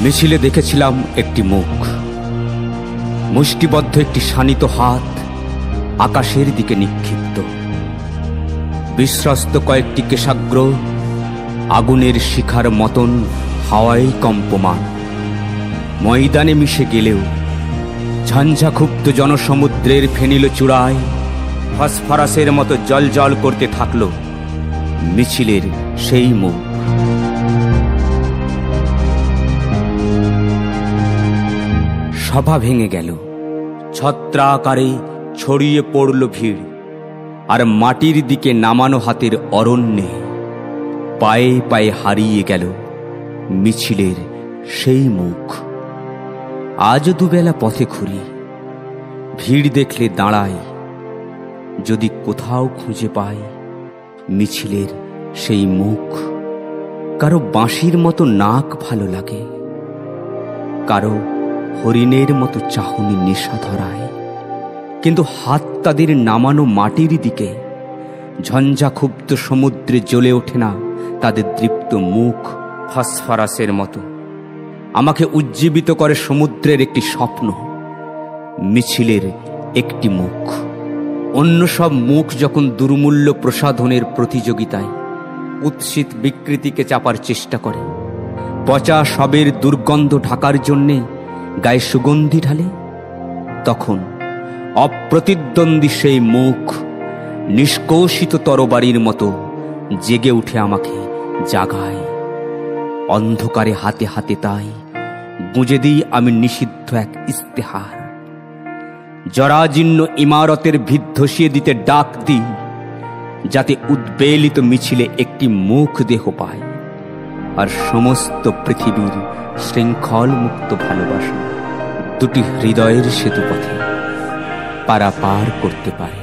মিছিলে দেখেছিলাম একটি মুখ, মুষ্টিবদ্ধ একটি শানিত হাত আকাশের দিকে নিক্ষিপ্ত, বিশ্বস্ত কয়েকটি কেশাগ্র আগুনের শিখার মতন হাওয়ায় কম্পমান। ময়দানে মিশে গেলেও ঝঞ্ঝাক্ষুব্ধ জনসমুদ্রের ফেনিল চূড়ায় ফসফরাসের মতো জলজল করতে থাকল মিছিলের সেই মুখ। সভা ভেঙে গেল, ছত্রাকারে ছড়িয়ে পড়ল ভিড়, আর মাটির দিকে নামানো হাতের অরণ্যে পায়ে পায়ে হারিয়ে গেল মিছিলের সেই মুখ। আজও দুবেলা পথে ঘুরি, ভিড় দেখলে দাঁড়াই, যদি কোথাও খুঁজে পাই মিছিলের সেই মুখ। কারো বাঁশির মতো নাক ভালো লাগে, কারো হরিণের মতো চাহনি নেশা ধরায়, কিন্তু হাত তাদের নামানো মাটির দিকে। ঝঞ্ঝাক্ষুব্ধ সমুদ্রে জ্বলে ওঠে না তাদের দৃপ্ত মুখ ফসফরাসের মতো। আমাকে উজ্জীবিত করে সমুদ্রের একটি স্বপ্ন, মিছিলের একটি মুখ। অন্য সব মুখ যখন দুর্মূল্য প্রসাধনের প্রতিযোগিতায় উৎসিত বিকৃতিকে চাপার চেষ্টা করে, পচা সবের দুর্গন্ধ ঢাকার জন্যে গায়ে সুগন্ধি ঢালে, তখন অপ্রতিদ্বন্দ্বী সেই মুখ নিষ্কৌশিত তরবারির মতো জেগে উঠে আমাকে জাগায়। অন্ধকারে হাতে হাতে তাই গুঁজে দিই আমি নিষিদ্ধ এক ইস্তেহার। জরাজীর্ণ ইমারতের ভিত ধসিয়ে দিতে ডাক দিই, যাতে উদ্বেলিত মিছিলে একটি মুখ দেহ পায়, আর সমস্ত পৃথিবীর শৃঙ্খল মুক্ত ভালোবাসা দুটি হৃদয়ের সেতুপথে পারাপার করতে পারে।